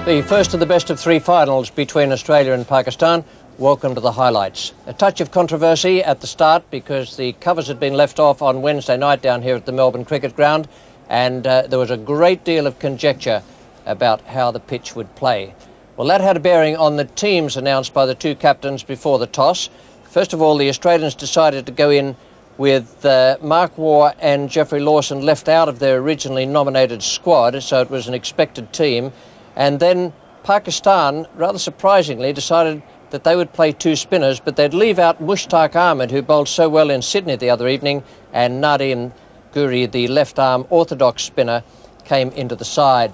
The first of the best-of-3 finals between Australia and Pakistan. Welcome to the highlights. A touch of controversy at the start because the covers had been left off on Wednesday night down here at the Melbourne Cricket Ground, and there was a great deal of conjecture about how the pitch would play. Well, that had a bearing on the teams announced by the two captains before the toss. First of all, the Australians decided to go in with Mark Waugh and Jeffrey Lawson left out of their originally nominated squad, so it was an expected team. And then Pakistan, rather surprisingly, decided that they would play two spinners, but they'd leave out Mushtaq Ahmed, who bowled so well in Sydney the other evening, and Nadeem Guri, the left-arm orthodox spinner, came into the side.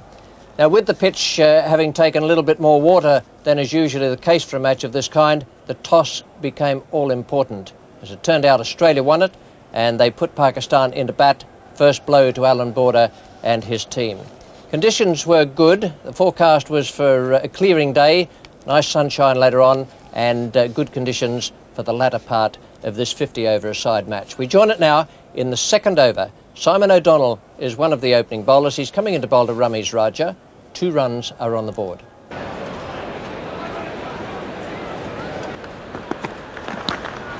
Now, with the pitch having taken a little bit more water than is usually the case for a match of this kind, the toss became all-important. As it turned out, Australia won it, and they put Pakistan into bat, first blow to Alan Border and his team. Conditions were good. The forecast was for a clearing day, nice sunshine later on, and good conditions for the latter part of this 50-over-a-side match. We join it now in the second over. Simon O'Donnell is one of the opening bowlers. He's coming into bowl to Rameez Raja. 2 runs are on the board.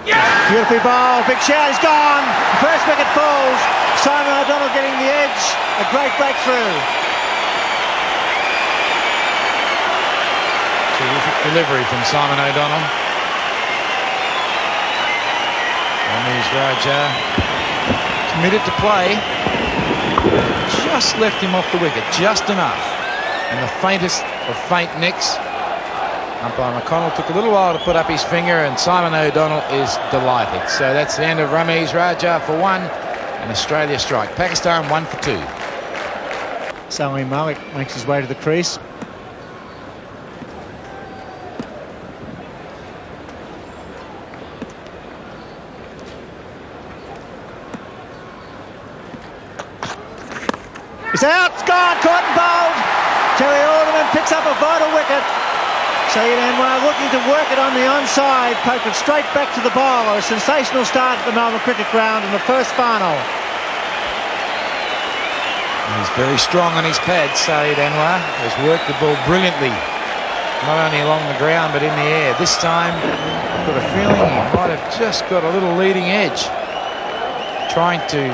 Yeah! Beautifully bowled, big shout, he's gone. First wicket falls. Simon O'Donnell getting the edge. A great breakthrough. Terrific delivery from Simon O'Donnell. Rameez Raja committed to play. Just left him off the wicket, just enough. And the faintest of faint nicks. Umpire McConnell took a little while to put up his finger, and Simon O'Donnell is delighted. So that's the end of Rameez Raja for 1, and Australia strike. Pakistan 1 for 2. Salim Malik makes his way to the crease. It's out, it's gone, caught and bowled. Terry Alderman picks up a vital wicket. Saeed Anwar looking to work it on the onside, poked it straight back to the bowler. A sensational start at the Melbourne Cricket Ground in the first final. He's very strong on his pads, Saeed Anwar. Has worked the ball brilliantly, not only along the ground but in the air. This time, I've got a feeling he might have just got a little leading edge, trying to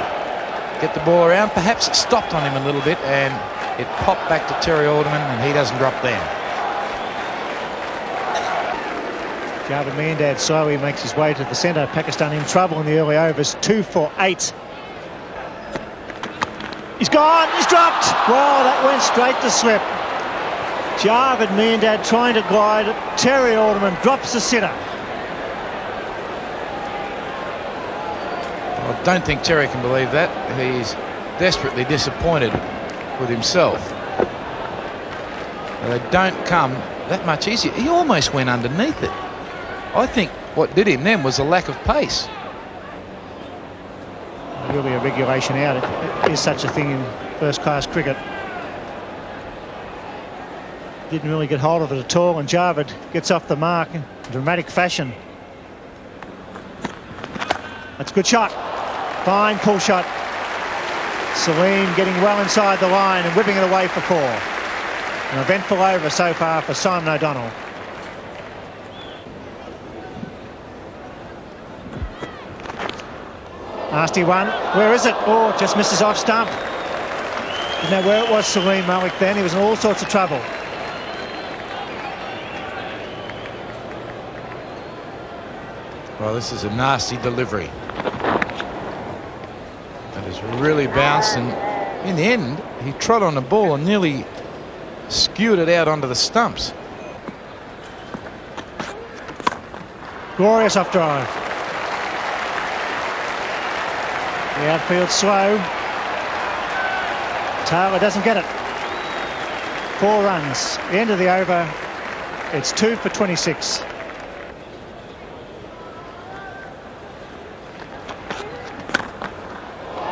get the ball around. Perhaps it stopped on him a little bit and it popped back to Terry Alderman, and he doesn't drop there. Javed Miandad slowly makes his way to the centre. Pakistan in trouble in the early overs. 2 for 8. He's gone, he's dropped. Wow, that went straight to slip. Javed Miandad trying to glide. Terry Alderman drops the sitter. I don't think Terry can believe that. He's desperately disappointed with himself. They don't come that much easier. He almost went underneath it. I think what did him then was a lack of pace. Really a regulation out. It is such a thing in first-class cricket. Didn't really get hold of it at all, and Javed gets off the mark in dramatic fashion. That's a good shot. Fine pull shot. Salim getting well inside the line and whipping it away for 4. An eventful over so far for Simon O'Donnell. Nasty one. Where is it? Oh, just misses off stump. Didn't know where it was, Salim Malik then. He was in all sorts of trouble. Well, this is a nasty delivery. That has really bounced, and in the end, he trod on the ball and nearly skewed it out onto the stumps. Glorious off drive. The outfield slow. Taylor doesn't get it. 4 runs. The end of the over. It's 2 for 26.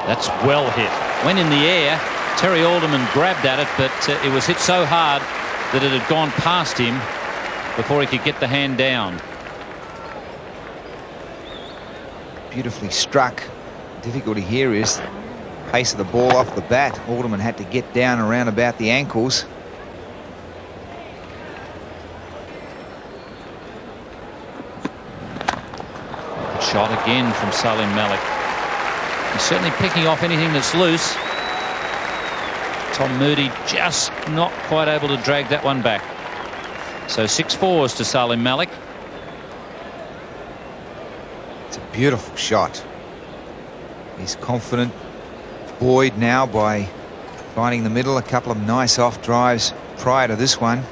That's well hit. Went in the air. Terry Alderman grabbed at it, but it was hit so hard that it had gone past him before he could get the hand down. Beautifully struck. Difficulty here is pace of the ball off the bat. Alderman had to get down around about the ankles. shot again from Salim Malik. He's certainly picking off anything that's loose. Tom Moody just not quite able to drag that one back. So 6-4s to Salim Malik. It's a beautiful shot. He's confident, buoyed now by finding the middle. A couple of nice off drives prior to this one.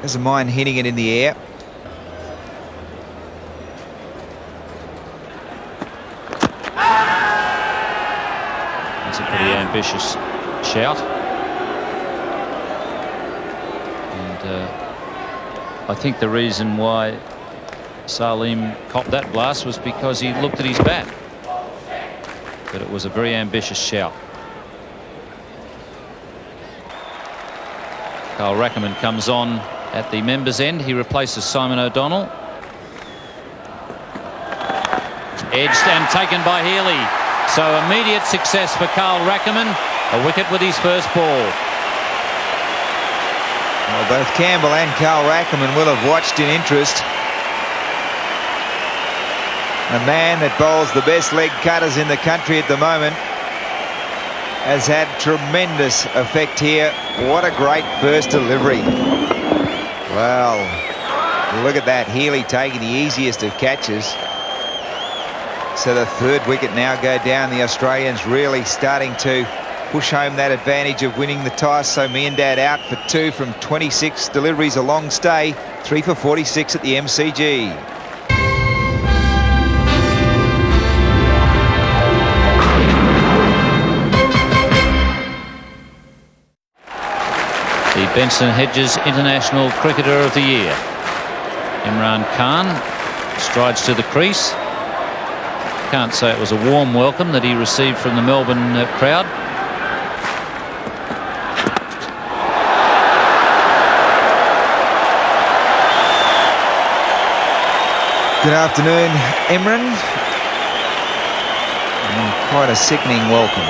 Doesn't mind hitting it in the air. That's a pretty ambitious shout. And I think the reason why Salim copped that blast was because he looked at his bat. But it was a very ambitious shout. Carl Rackerman comes on at the members' end. He replaces Simon O'Donnell. Edged and taken by Healy. So immediate success for Carl Rackerman. A wicket with his first ball. Well, both Campbell and Carl Rackerman will have watched in interest. A man that bowls the best leg cutters in the country at the moment has had tremendous effect here. What a great first delivery. Well, look at that. Healy taking the easiest of catches. So the third wicket now go down. The Australians really starting to push home that advantage of winning the toss. So Miandad out for 2 from 26 deliveries, a long stay. 3 for 46 at the MCG. The Benson Hedges International Cricketer of the Year. Imran Khan strides to the crease. Can't say it was a warm welcome that he received from the Melbourne crowd. Good afternoon, Imran. And quite a sickening welcome.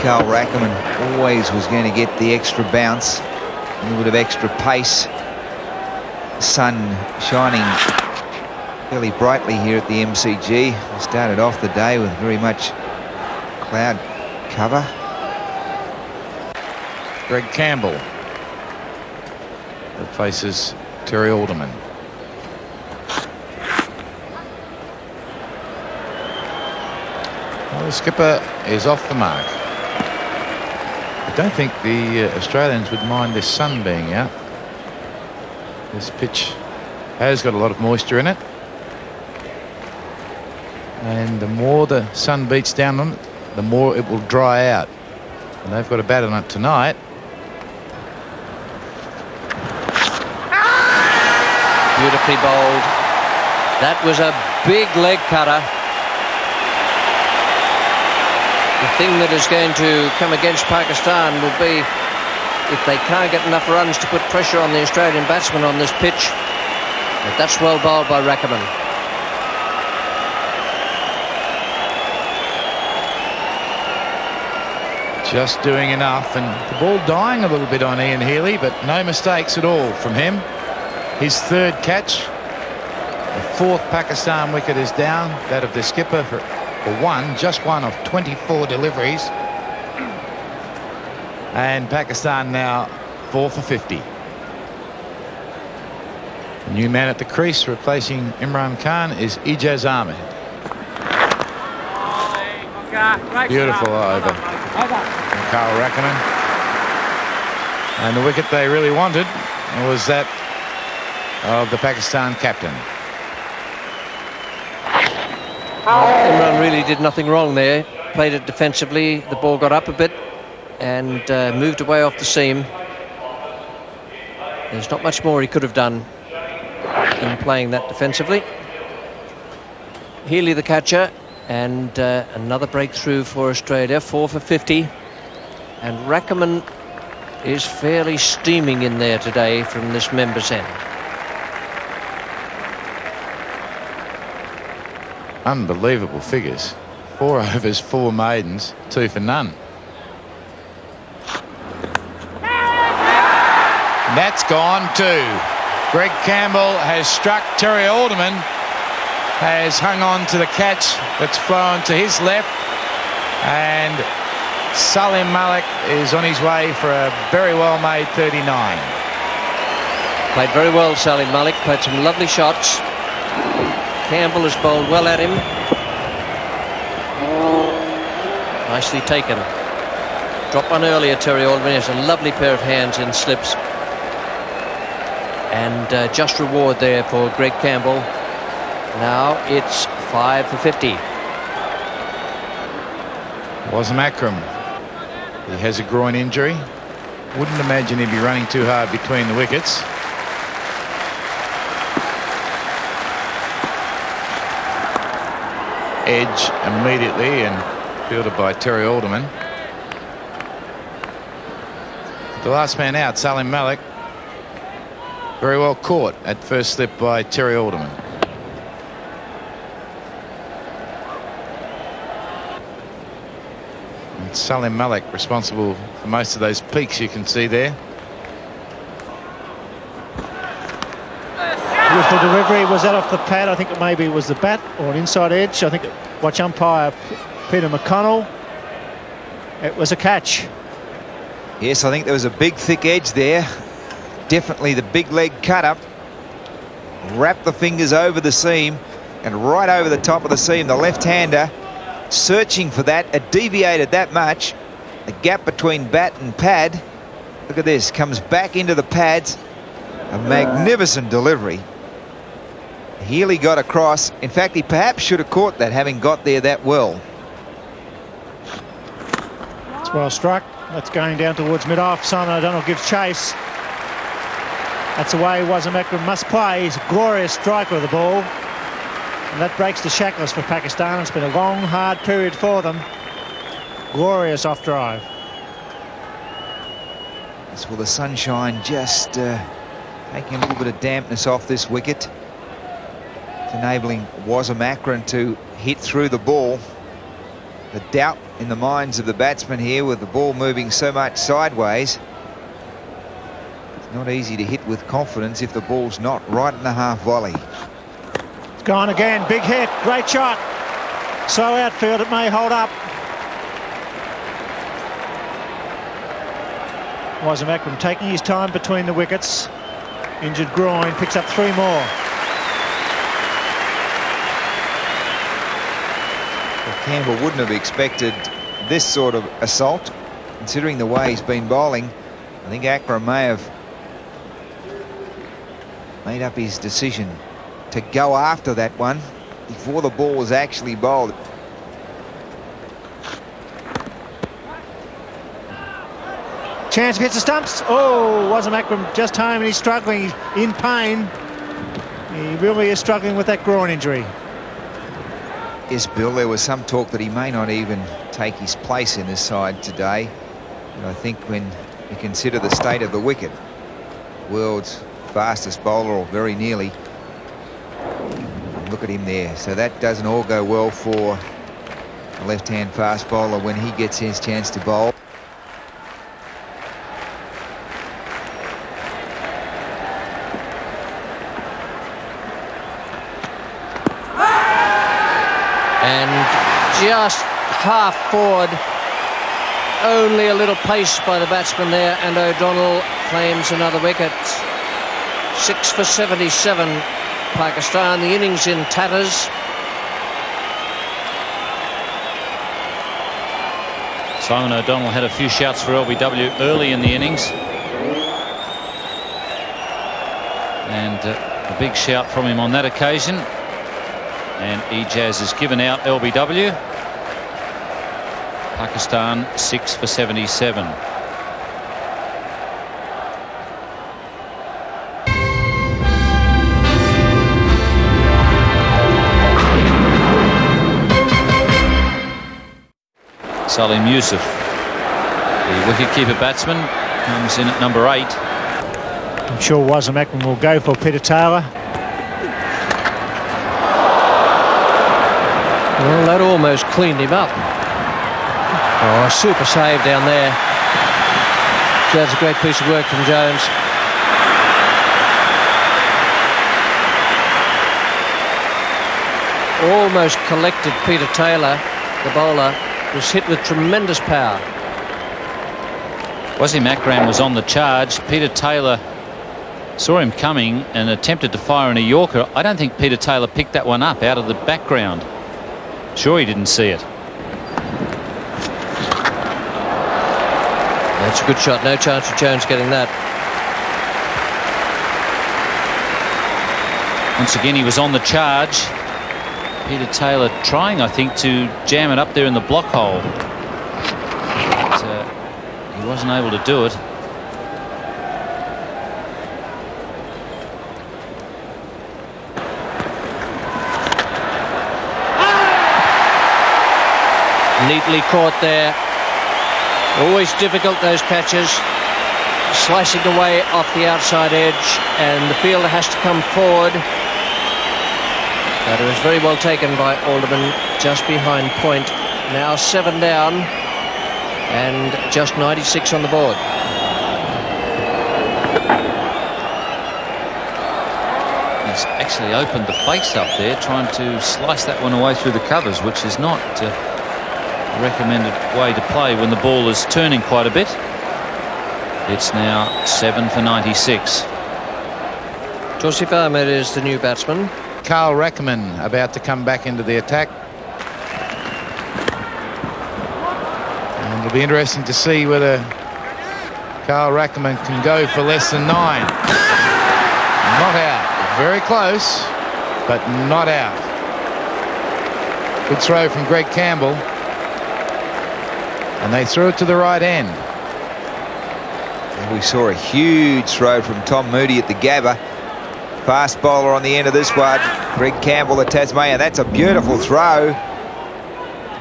Carl Rackerman always was going to get the extra bounce, a little bit of extra pace. Sun shining fairly brightly here at the MCG. We started off the day with very much cloud cover. Greg Campbell replaces Terry Alderman. Well, the skipper is off the mark. I don't think the Australians would mind this sun being out. This pitch has got a lot of moisture in it, and the more the sun beats down on it, the more it will dry out. And they've got a bat on it tonight. Beautifully bowled. That was a big leg cutter. The thing that is going to come against Pakistan will be if they can't get enough runs to put pressure on the Australian batsmen on this pitch. But that's well bowled by Rackerman. Just doing enough, and the ball dying a little bit on Ian Healy, but no mistakes at all from him. His third catch. The fourth Pakistan wicket is down, that of the skipper for one, just one of 24 deliveries. And Pakistan now 4 for 50. The new man at the crease replacing Imran Khan is Ijaz Ahmed. Beautiful over from Carl Rackerman. And the wicket they really wanted was that of the Pakistan captain. Imran really did nothing wrong there. Played it defensively. The ball got up a bit and moved away off the seam. There's not much more he could have done in playing that defensively. Healy the catcher, and another breakthrough for Australia. 4 for 50. And Rackerman is fairly steaming in there today from this members' end. Unbelievable figures. 4 overs, 4 maidens, 2 for none. that's gone too. Greg Campbell has struck. Terry Alderman has hung on to the catch that's flown to his left, and Salim Malik is on his way for a very well-made 39. Played very well, Salim Malik. Played some lovely shots. Campbell has bowled well at him. Nicely taken. Dropped one earlier, Terry Alderman. He has a lovely pair of hands in slips. And just reward there for Greg Campbell. Now it's 5 for 50. Wasem Akram. He has a groin injury. Wouldn't imagine he'd be running too hard between the wickets. Edge immediately and fielded by Terry Alderman. The last man out, Salim Malik. Very well caught at first slip by Terry Alderman. And Salim Malik responsible for most of those peaks you can see there. With the delivery, was that off the pad? I think it maybe was the bat or an inside edge. I think watch umpire Peter McConnell. It was a catch. Yes, I think there was a big thick edge there. Definitely the big leg cut up. Wrapped the fingers over the seam and right over the top of the seam. The left-hander searching for that. It deviated that much. The gap between bat and pad. Look at this. Comes back into the pads. A magnificent delivery. Healy got across. In fact, he perhaps should have caught that, having got there that well. It's well struck. That's going down towards mid-off. Simon O'Donnell gives chase. That's the way Wasem Akram must play. He's a glorious striker of the ball. And that breaks the shackles for Pakistan. It's been a long, hard period for them. Glorious off drive. As well, the sunshine just taking a little bit of dampness off this wicket. It's enabling Wasem Akram to hit through the ball. The doubt in the minds of the batsmen here with the ball moving so much sideways. It's not easy to hit with confidence if the ball's not right in the half volley. It's gone again. Big hit. Great shot. Slow outfield. It may hold up. Wasem Akram taking his time between the wickets. Injured groin. Picks up 3 more. Campbell wouldn't have expected this sort of assault, considering the way he's been bowling. I think Akram may have made up his decision to go after that one before the ball was actually bowled. Chance hits the stumps. Oh, Wasem Akram just home and he's struggling. He's in pain. He really is struggling with that groin injury. Yes, Bill, there was some talk that he may not even take his place in this side today. And I think when you consider the state of the wicket, world's fastest bowler, or very nearly, look at him there. So that doesn't all go well for a left-hand fast bowler when he gets his chance to bowl. Just half forward, only a little pace by the batsman there, and O'Donnell claims another wicket. 6 for 77, Pakistan. The innings in tatters. Simon O'Donnell had a few shouts for LBW early in the innings, and a big shout from him on that occasion. And Ejaz has given out LBW. Pakistan 6 for 77. Salim Yusuf, the wicketkeeper batsman, comes in at number 8. I'm sure Wasem Akram will go for Peter Taylor. Well, that almost cleaned him up. Oh, super save down there. That's a great piece of work from Jones. almost collected Peter Taylor, the bowler, was hit with tremendous power. Wasim Akram was on the charge. Peter Taylor saw him coming and attempted to fire in a Yorker. I don't think Peter Taylor picked that one up out of the background. Sure, he didn't see it. That's a good shot. No chance of Jones getting that. Once again, he was on the charge. Peter Taylor trying, I think, to jam it up there in the block hole. But, he wasn't able to do it. Neatly caught there. Always difficult, those catches. Slashing away off the outside edge, and the fielder has to come forward. But it was very well taken by Alderman, just behind point. Now 7 down and just 96 on the board. He's actually opened the face up there, trying to slice that one away through the covers, which is not a recommended way to play when the ball is turning quite a bit. It's now 7 for 96. Joseph Ahmed is the new batsman. Carl Rackerman about to come back into the attack. And it'll be interesting to see whether Carl Rackerman can go for less than 9. Not out. Very close, but not out. Good throw from Greg Campbell. And they threw it to the right end. And we saw a huge throw from Tom Moody at the Gabba. Fast bowler on the end of this one. Greg Campbell, the Tasmanian. That's a beautiful throw.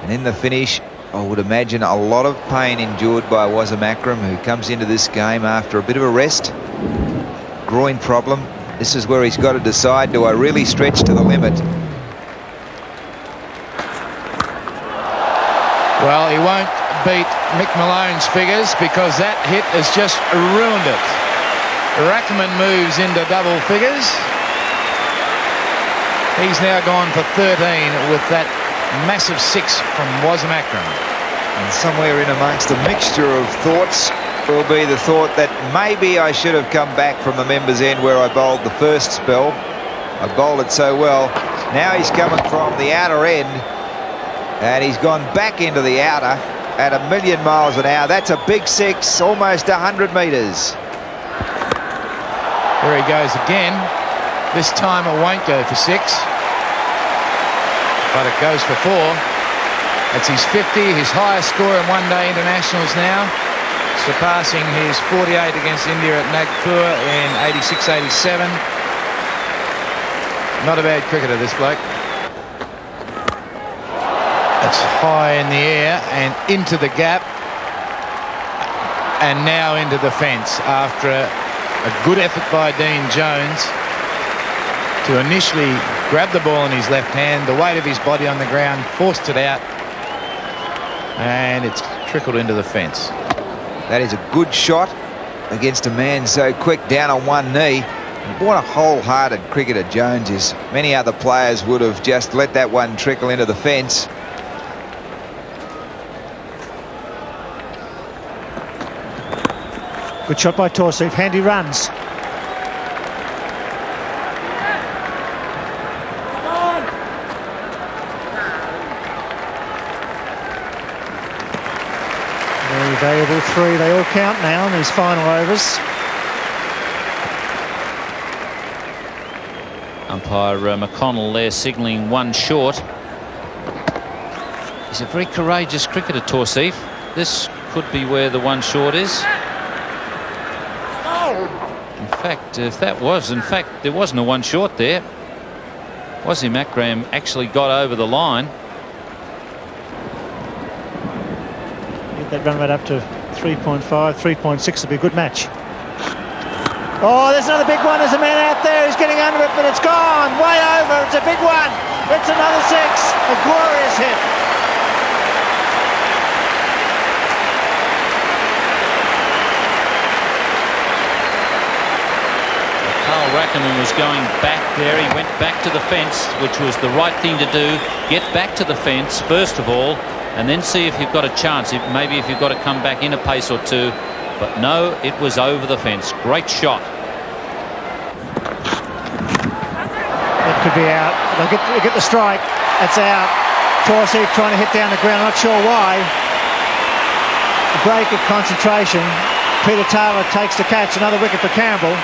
And in the finish, I would imagine a lot of pain endured by Wasim Akram, who comes into this game after a bit of a rest. Groin problem. This is where he's got to decide, do I really stretch to the limit? Well, he won't beat Mick Malone's figures because that hit has just ruined it. Rackerman moves into double figures. He's now gone for 13 with that massive 6 from Wasim Akram. And somewhere in amongst a mixture of thoughts will be the thought that maybe I should have come back from the members' end where I bowled the first spell. I bowled it so well. Now he's coming from the outer end and he's gone back into the outer at 1,000,000 miles an hour. That's a big 6, almost 100 metres. There he goes again. This time it won't go for 6, but it goes for 4. That's his 50, his highest score in one-day internationals now, surpassing his 48 against India at Nagpur in 86-87. Not a bad cricketer, this bloke. It's high in the air and into the gap, and now into the fence after a good effort by Dean Jones to initially grab the ball in his left hand. The weight of his body on the ground forced it out, and it's trickled into the fence. That is a good shot against a man so quick, down on one knee. What a wholehearted cricketer Jones is. Many other players would have just let that one trickle into the fence. Good shot by Torsif. Handy runs. Very valuable 3. They all count now in these final overs. Umpire McConnell there signalling 1 short. He's a very courageous cricketer, Torsif. This could be where the 1 short is. In fact, if that was, in fact, there wasn't a 1 short there. Wasim Akram actually got over the line. Get that run rate up to 3.5, 3.6 would be a good match. Oh, there's another big one. There's a man out there who's getting under it, but it's gone. Way over. It's a big one. It's another 6. A glorious hit. Carl Ackerman was going back there. He went back to the fence, which was the right thing to do. Get back to the fence, first of all, and then see if you've got a chance. Maybe if you've got to come back in a pace or two. But no, it was over the fence. Great shot. It could be out. They'll get the strike. It's out. Torsey trying to hit down the ground. Not sure why. A break of concentration. Peter Taylor takes the catch. Another wicket for Campbell.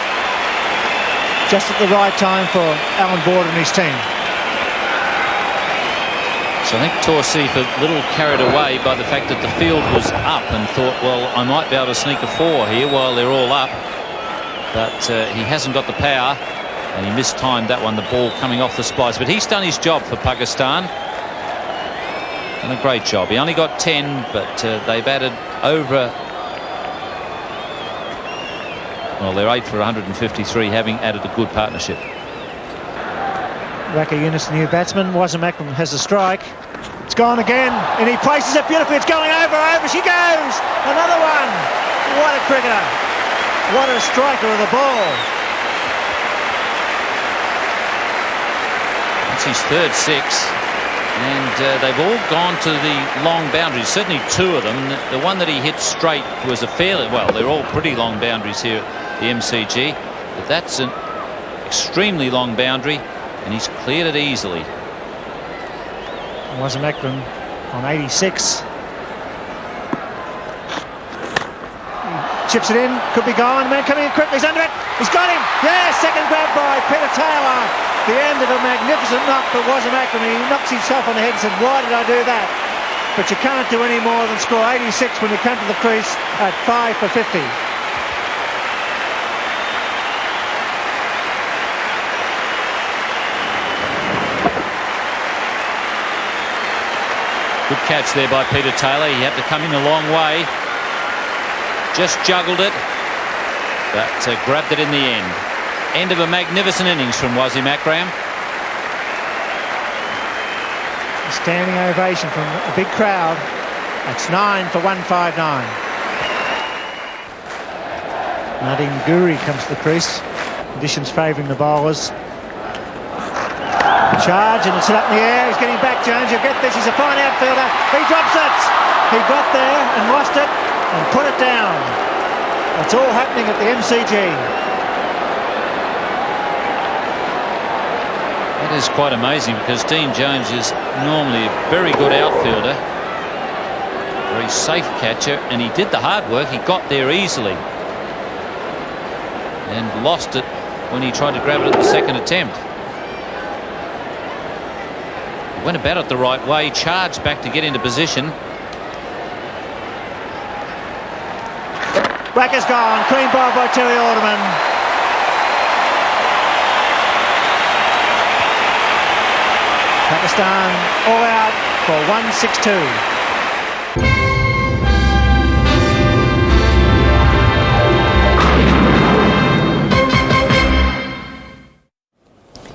Just at the right time for Alan Border and his team. So I think Torsey a little carried away by the fact that the field was up and thought, well, I might be able to sneak a 4 here while they're all up. But he hasn't got the power, and he mistimed that one, the ball coming off the splice. But he's done his job for Pakistan. And a great job. He only got 10, but they've added over... Well, they're 8 for 153, having added a good partnership. Waka Yunus, the new batsman. Wasim Akram has the strike. It's gone again, and he places it beautifully. It's going over. She goes. Another one. What a cricketer. What a striker of the ball. That's his third 6. And they've all gone to the long boundaries. Certainly 2 of them. The one that he hit straight was a fairly... Well, they're all pretty long boundaries here at the MCG. But that's an extremely long boundary. And he's cleared it easily. Wasim Akram on 86. Chips it in, could be gone. Man coming in quickly, he's under it. He's got him. Yeah, second grab by Peter Taylor. The end of a magnificent knock for Wasim Akram. He knocks himself on the head and said, why did I do that? But you can't do any more than score 86 when you come to the crease at 5 for 50. Good catch there by Peter Taylor. He had to come in a long way. Just juggled it, but grabbed it in the end. End of a magnificent innings from Wasim Akram. A standing ovation from a big crowd. That's 9 for 159. Nadim Guri comes to the crease. Conditions favouring the bowlers. Charge, and it's up in the air. He's getting back, Jones. You'll get this. He's a fine outfielder. He drops it. He got there and lost it and put it down. It's all happening at the MCG. That is quite amazing, because Dean Jones is normally a very good outfielder, very safe catcher, and he did the hard work. He got there easily and lost it when he tried to grab it at the second attempt. Went about it the right way, charged back to get into position. Wacker's gone. Clean ball by Terry Alderman. Pakistan all out for 162.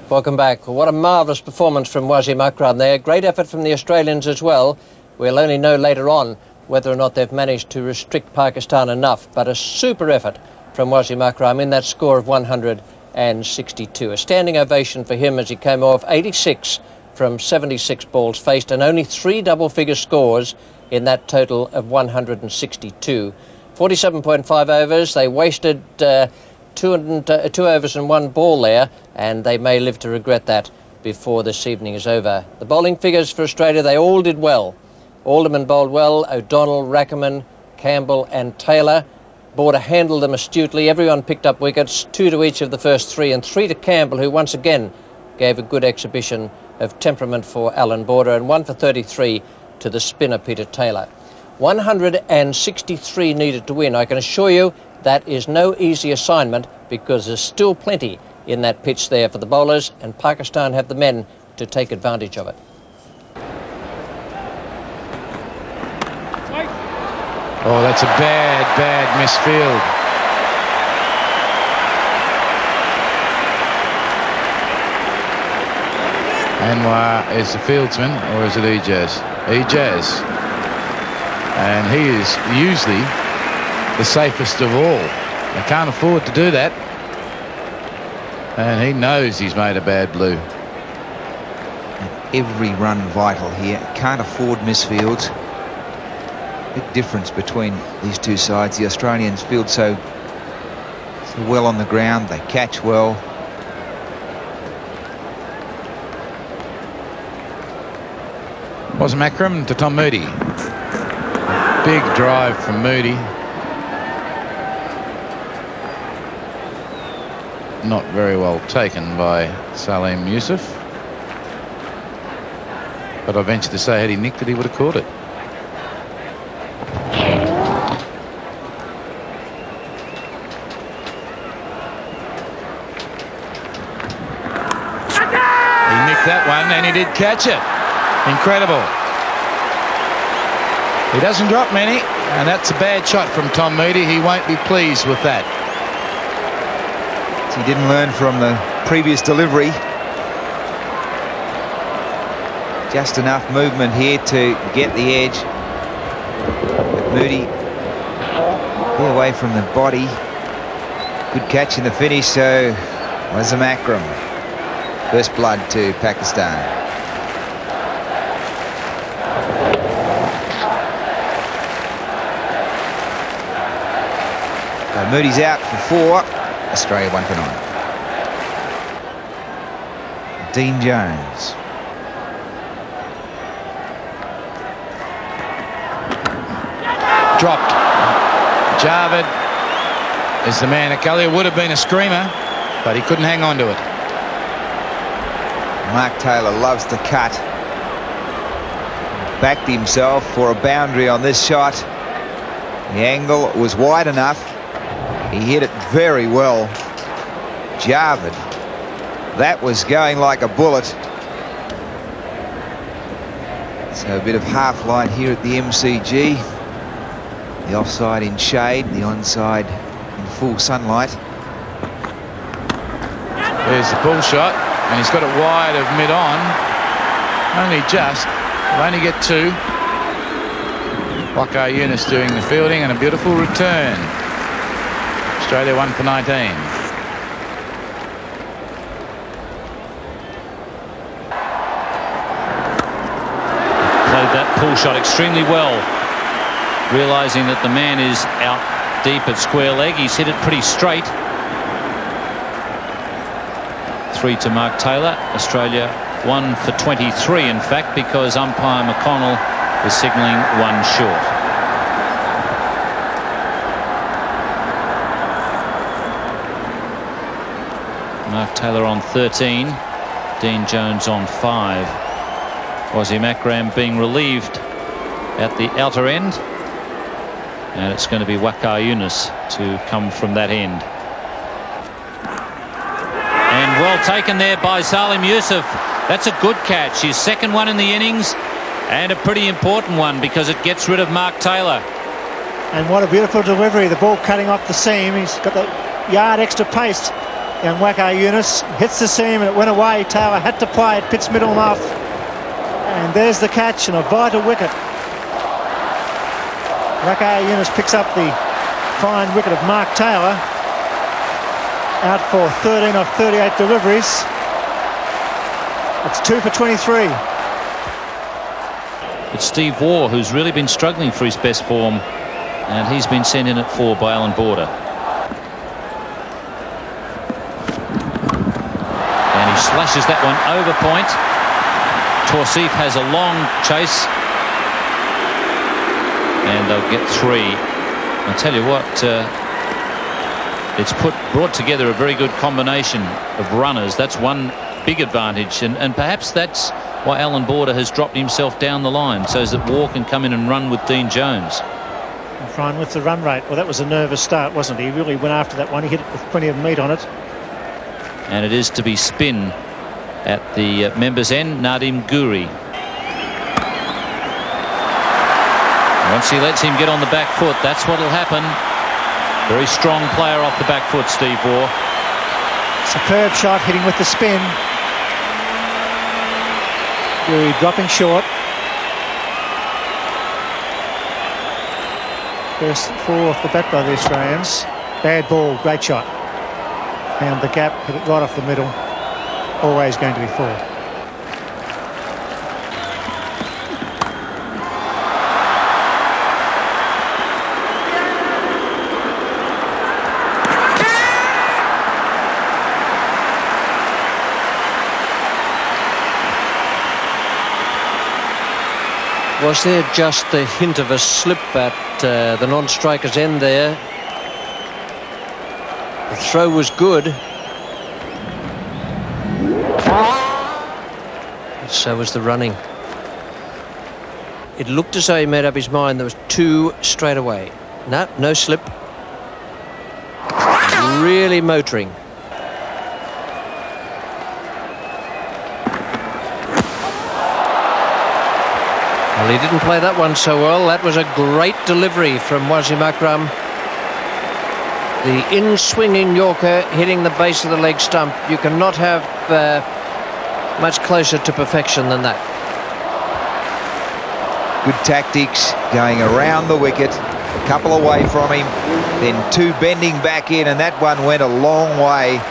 Welcome back. What a marvellous performance from Wasim Akram there. Great effort from the Australians as well. We'll only know later on whether or not they've managed to restrict Pakistan enough. But a super effort from Wasim Akram in that score of 162. A standing ovation for him as he came off 86 from 76 balls faced, and only 3 double-figure scores in that total of 162. 47.5 overs. They wasted... 2 overs and 1 ball there, and they may live to regret that before this evening is over. The bowling figures for Australia, they all did well. Alderman bowled well. O'Donnell, Rackerman, Campbell and Taylor. Border handled them astutely. Everyone picked up wickets, 2 to each of the first 3, and 3 to Campbell, who once again gave a good exhibition of temperament for Alan Border, and 1 for 33 to the spinner Peter Taylor. 163 needed to win. I can assure you that is no easy assignment, because there's still plenty in that pitch there for the bowlers, and Pakistan have the men to take advantage of it. Oh, that's a bad misfield. Anwar is the fieldsman, or is it Ejaz? Ejaz. And he is usually the safest of all. They can't afford to do that. And he knows he's made a bad blue. Every run vital here. Can't afford misfields. Big difference between these two sides. The Australians field so well on the ground. They catch well. Was Macram to Tom Moody. Big drive from Moody. Not very well taken by Salim Yusuf. But I venture to say, had he nicked it, he would have caught it. He nicked that one, and he did catch it. Incredible. He doesn't drop many, and that's a bad shot from Tom Moody. He won't be pleased with that. He didn't learn from the previous delivery. Just enough movement here to get the edge. But Moody away from the body. Good catch in the finish, so was a Macram. First blood to Pakistan. So Moody's out for 4. Australia 1 for 9. Dean Jones. Dropped. Javed is the man at Gully. It would have been a screamer, but he couldn't hang on to it. Mark Taylor loves to cut. Backed himself for a boundary on this shot. The angle was wide enough. He hit it very well. Javed, that was going like a bullet. So a bit of half line here at the MCG. The offside in shade, the onside in full sunlight. There's the pull shot, and he's got it wide of mid-on. Only just. He'll only get 2. Wakar Yunus doing the fielding, and a beautiful return. Australia 1 for 19. Played that pull shot extremely well, realising that the man is out deep at square leg. He's hit it pretty straight. 3 to Mark Taylor. Australia 1 for 23, in fact, because umpire McConnell is signalling 1 short. Mark Taylor on 13, Dean Jones on 5. Wazir Makram being relieved at the outer end, and it's going to be Wakar Yunus to come from that end. And well taken there by Salim Yusuf. That's a good catch, his second one in the innings, and a pretty important one because it gets rid of Mark Taylor. And what a beautiful delivery. The ball cutting off the seam. He's got the yard extra pace. And Wakar Yunus hits the seam, and it went away. Taylor had to play it, pits middle and off. And there's the catch, and a vital wicket. Wakar Yunus picks up the fine wicket of Mark Taylor. Out for 13 of 38 deliveries. It's 2 for 23. It's Steve Waugh who's really been struggling for his best form, and he's been sent in at 4 by Alan Border. Slashes that one over point. Torsif has a long chase, and they'll get 3. I'll tell you what, it's brought together a very good combination of runners. That's one big advantage, and perhaps that's why Alan Border has dropped himself down the line, so that Waugh can come in and run with Dean Jones. And Ryan with the run rate. Well, that was a nervous start, wasn't he? He really went after that one. He hit it with plenty of meat on it. And it is to be spin at the members' end. Nadim Guri. Once he lets him get on the back foot, that's what will happen. Very strong player off the back foot, Steve Waugh. Superb shot, hitting with the spin. Guri dropping short. First 4 off the bat by the Australians. Bad ball, great shot. Found the gap, hit it right off the middle. Always going to be 4. Was there just the hint of a slip at the non-striker's end there? The throw was good. So was the running. It looked as though he made up his mind there was 2 straight away. No slip. Really motoring. Well, he didn't play that one so well. That was a great delivery from Wasim Akram. The in-swinging Yorker hitting the base of the leg stump. You cannot have much closer to perfection than that. Good tactics, going around the wicket, a couple away from him, then 2 bending back in, and that one went a long way.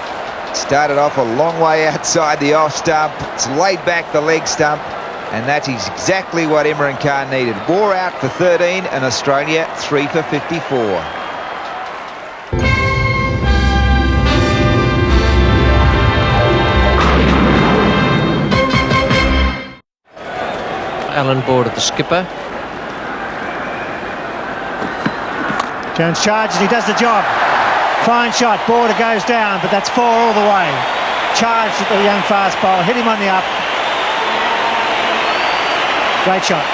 Started off a long way outside the off stump. It's laid back the leg stump. And that is exactly what Imran Khan needed. Bore out for 13 and Australia 3 for 54. Alan boarded the skipper. Jones charges, he does the job. Fine shot, Border goes down, but that's 4 all the way. Charged at the young fast bowler, hit him on the up. Great shot.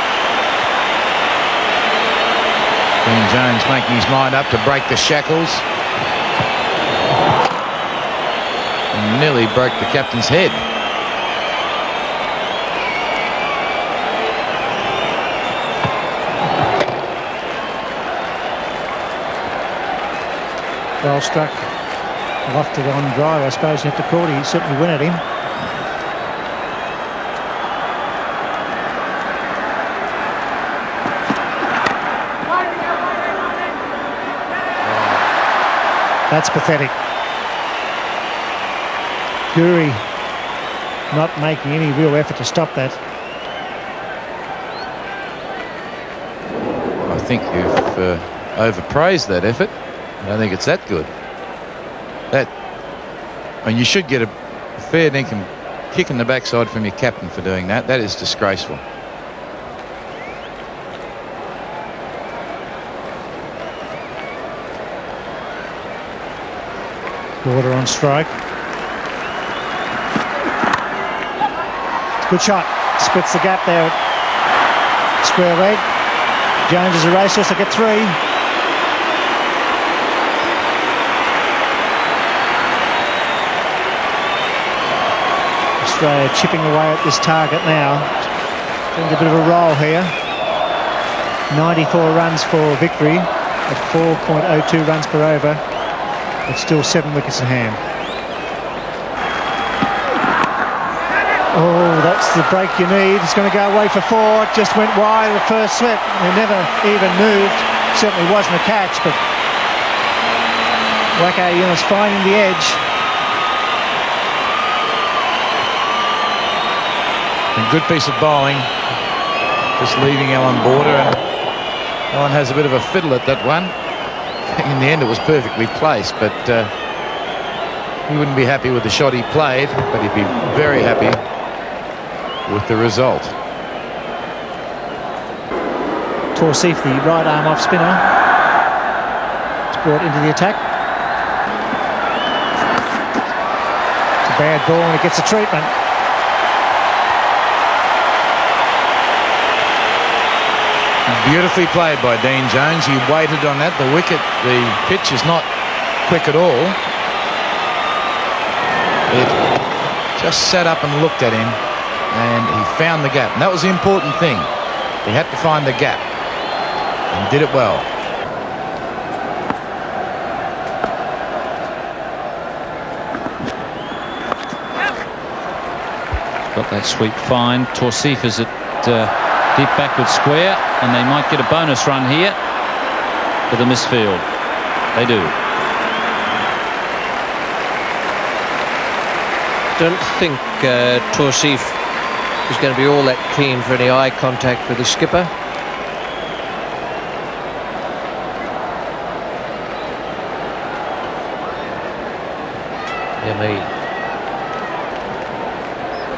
Dean Jones making his mind up to break the shackles. And nearly broke the captain's head. Well struck. Lofted on drive, I suppose you have to call it. He certainly went at him. That's pathetic. Guri not making any real effort to stop that. I think you've overpraised that effort. I don't think it's that good. And you should get a fair dinkum kick in the backside from your captain for doing that. That is disgraceful. Border on strike. Good shot. Splits the gap there at square leg. Jones is a racehorse to get 3. Australia chipping away at this target now. Getting a bit of a roll here. 94 runs for victory at 4.02 runs per over. It's still 7 wickets in hand. Oh, that's the break you need. It's going to go away for 4. It just went wide the first slip. It never even moved. Certainly wasn't a catch, but Waka Yunus finding the edge. A good piece of bowling. Just leaving Alan Border, and Alan has a bit of a fiddle at that one. In the end it was perfectly placed, but he wouldn't be happy with the shot he played, but he'd be very happy with the result. Torsif, the right arm off spinner, is brought into the attack. It's a bad ball and it gets a treatment. Beautifully played by Dean Jones. He waited on that. The pitch is not quick at all. It just sat up and looked at him, and he found the gap. And that was the important thing. He had to find the gap, and did it well. Got that sweep fine. Torsif is at deep backward square, and they might get a bonus run here for the misfield. They do. don't think Torsif is going to be all that keen for any eye contact with the skipper.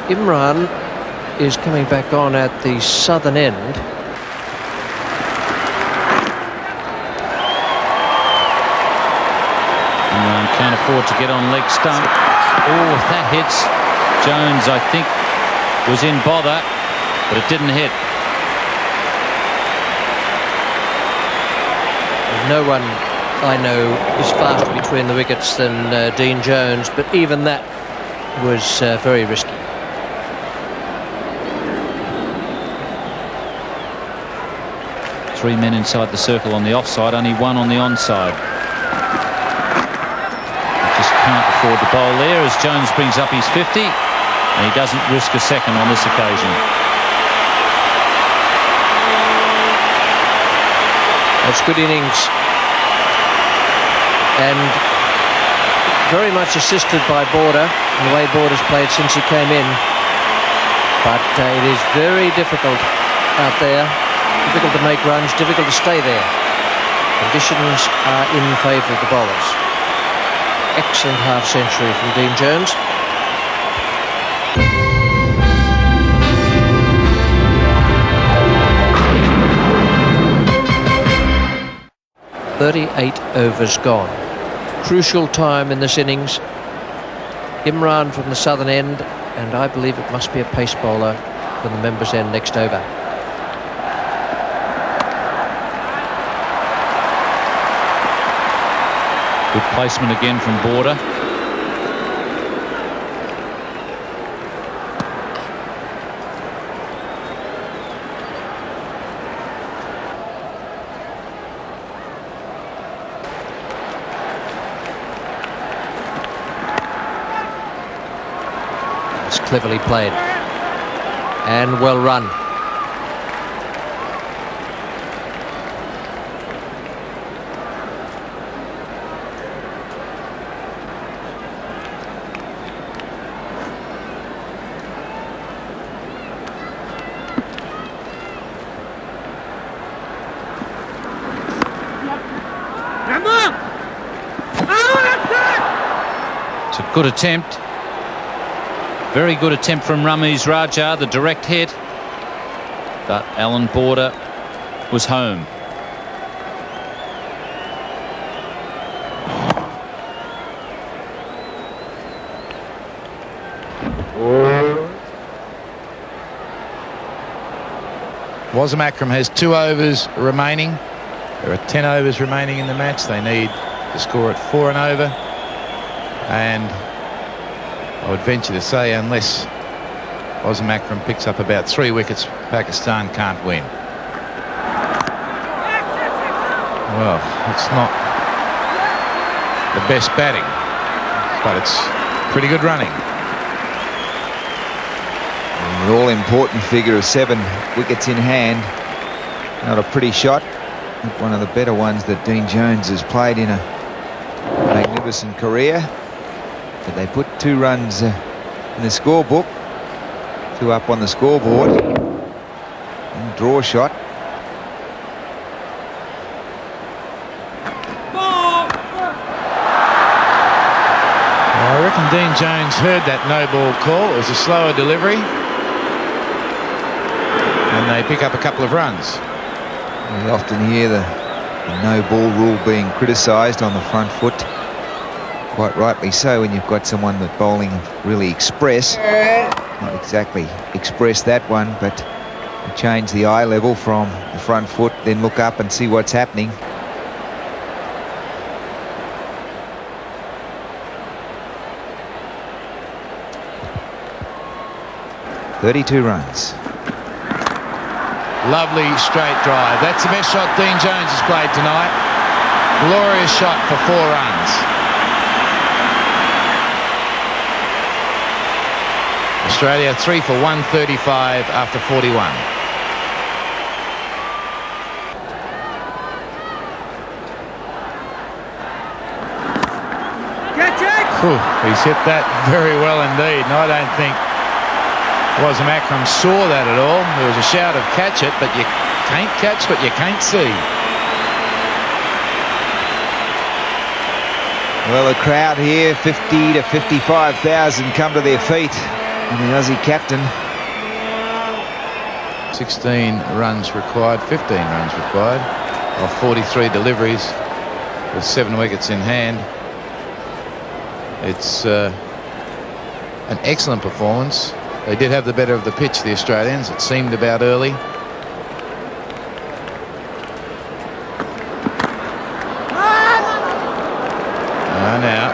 Imran is coming back on at the southern end. Imran can't afford to get on leg stump. Oh, if that hits, Jones, I think, was in bother, but it didn't hit. No one I know is faster between the wickets than Dean Jones, but even that was very risky. Three men inside the circle on the offside, only one on the onside. Just can't afford to bowl there as Jones brings up his 50, and he doesn't risk a second on this occasion. That's good innings, and very much assisted by Border, and the way Border's played since he came in. But it is very difficult out there. Difficult to make runs, difficult to stay there. Conditions are in favour of the bowlers. Excellent half-century from Dean Jones. .38 overs gone. Crucial time in this innings. Imran from the southern end, and I believe it must be a pace bowler from the members' end next over. Good placement again from Border. It's cleverly played and well run. It's a good attempt. Very good attempt from Ramiz Raja, the direct hit. But Alan Border was home. Wasem Akram has 2 overs remaining. There are 10 overs remaining in the match. They need to score at 4 and over. And I would venture to say, unless Wasem Akram picks up about 3 wickets, Pakistan can't win. Well, it's not the best batting, but it's pretty good running. An all-important figure of 7 wickets in hand. Not a pretty shot. One of the better ones that Dean Jones has played in a magnificent career. But they put 2 runs in the scorebook. 2 up on the scoreboard. And draw shot. I reckon Dean Jones heard that no ball call. It was a slower delivery. And they pick up a couple of runs. We often hear the no ball rule being criticised on the front foot. Quite rightly so, when you've got someone that bowling really express. Not exactly express that one, but change the eye level from the front foot, then look up and see what's happening. .32 runs. Lovely straight drive. That's the best shot Dean Jones has played tonight. Glorious shot for 4 runs. Australia 3 for 135 after 41. He's hit that very well indeed, and I don't think Wasim Akram saw that at all. There was a shout of catch it, but you can't catch what you can't see. Well, the crowd here, 50 to 55,000 come to their feet. And the Aussie captain. 16 runs required, 15 runs required, of 43 deliveries with 7 wickets in hand. It's an excellent performance. They did have the better of the pitch, the Australians. It seemed about early. Now,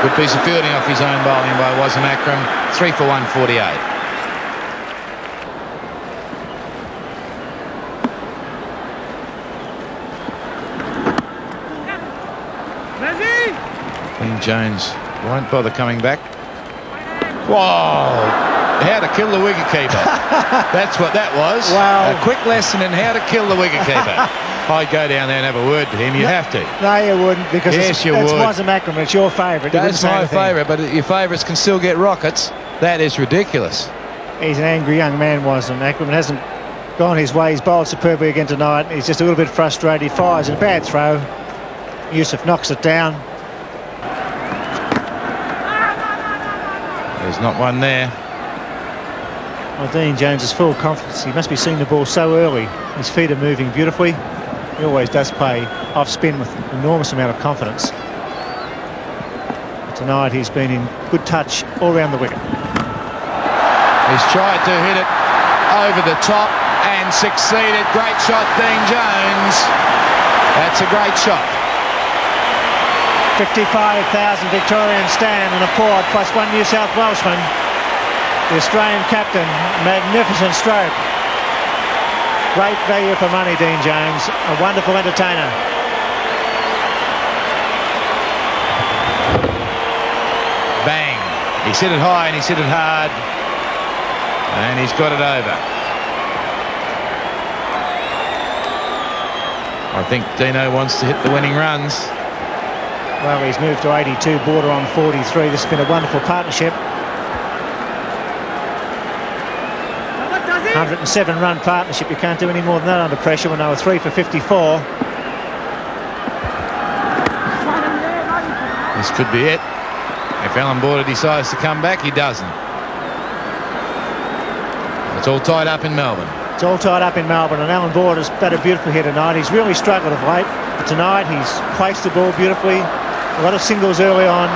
good piece of fielding off his own bowling by Wasim Akram. 3 for 148. Dean Jones won't bother coming back. Whoa! How to kill the wicketkeeper. That's what that was. Wow. A quick lesson in how to kill the wicketkeeper. I'd go down there and have a word to him. You have to. No, you wouldn't, because yes, you it's would. Wasim Akram. It's your favourite. That's my favourite, but your favourites can still get rockets. That is ridiculous. He's an angry young man, Wasim Akram. It hasn't gone his way. He's bowled superbly again tonight. He's just a little bit frustrated. He fires a bad throw. Yusuf knocks it down. There's not one there. Well, Dean Jones is full of confidence. He must be seeing the ball so early. His feet are moving beautifully. He always does play off spin with an enormous amount of confidence. But tonight he's been in good touch all around the wicket. He's tried to hit it over the top and succeeded. Great shot, Dean Jones. That's a great shot. 55,000 Victorians stand and applaud, plus one New South Welshman. The Australian captain, magnificent stroke. Great value for money, Dean Jones. A wonderful entertainer. Bang. He's hit it high and he's hit it hard. And he's got it over. I think Dino wants to hit the winning runs. Well, he's moved to 82, border on 43. This has been a wonderful partnership. 107-run partnership. You can't do any more than that under pressure when they were 3 for 54. This could be it. If Alan Border decides to come back, he doesn't. It's all tied up in Melbourne. It's all tied up in Melbourne, and Alan Border's batted beautifully here tonight. He's really struggled of late, but tonight he's placed the ball beautifully. A lot of singles early on.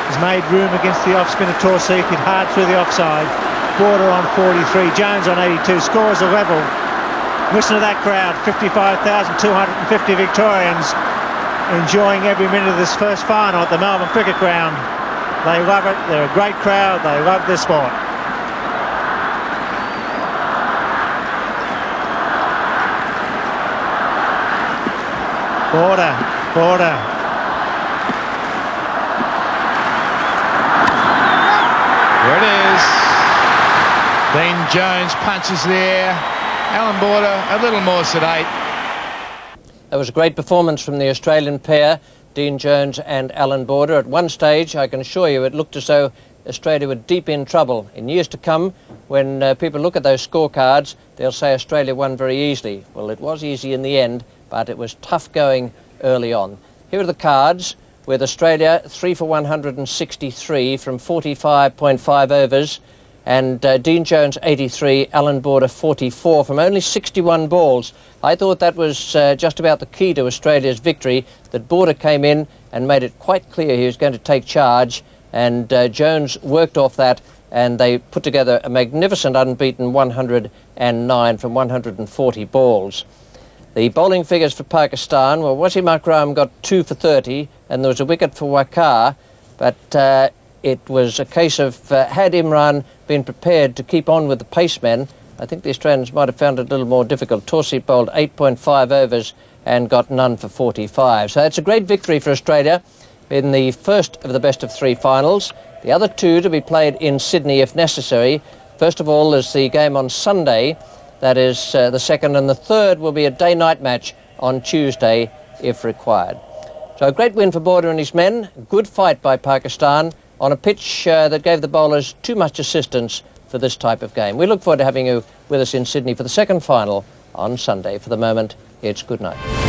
He's made room against the off-spinner Torseif, hit hard through the offside. Border on 43, Jones on 82, scores a level. Listen to that crowd, 55,250 Victorians enjoying every minute of this first final at the Melbourne Cricket Ground. They love it, they're a great crowd, they love this sport. Border. There it is. Dean Jones punches the air. Alan Border a little more sedate. That was a great performance from the Australian pair, Dean Jones and Alan Border. At one stage, I can assure you, it looked as though Australia were deep in trouble. In years to come, when people look at those scorecards, they'll say Australia won very easily. Well, it was easy in the end, but it was tough going early on. Here are the cards, with Australia 3 for 163 from 45.5 overs, and Dean Jones 83, Alan Border 44 from only 61 balls. I thought that was just about the key to Australia's victory, that Border came in and made it quite clear he was going to take charge, and Jones worked off that, and they put together a magnificent unbeaten 109 from 140 balls. The bowling figures for Pakistan, well, Wasim Akram got 2 for 30, and there was a wicket for Waqar, but it was a case of had Imran been prepared to keep on with the pacemen, I think the Australians might have found it a little more difficult. Torseif bowled 8.5 overs and got none for 45. So it's a great victory for Australia in the first of the best-of-3 finals. The other two to be played in Sydney if necessary. First of all is the game on Sunday. That is the second, and the third will be a day-night match on Tuesday if required. So a great win for Border and his men. Good fight by Pakistan on a pitch that gave the bowlers too much assistance for this type of game. We look forward to having you with us in Sydney for the second final on Sunday. For the moment, it's good night.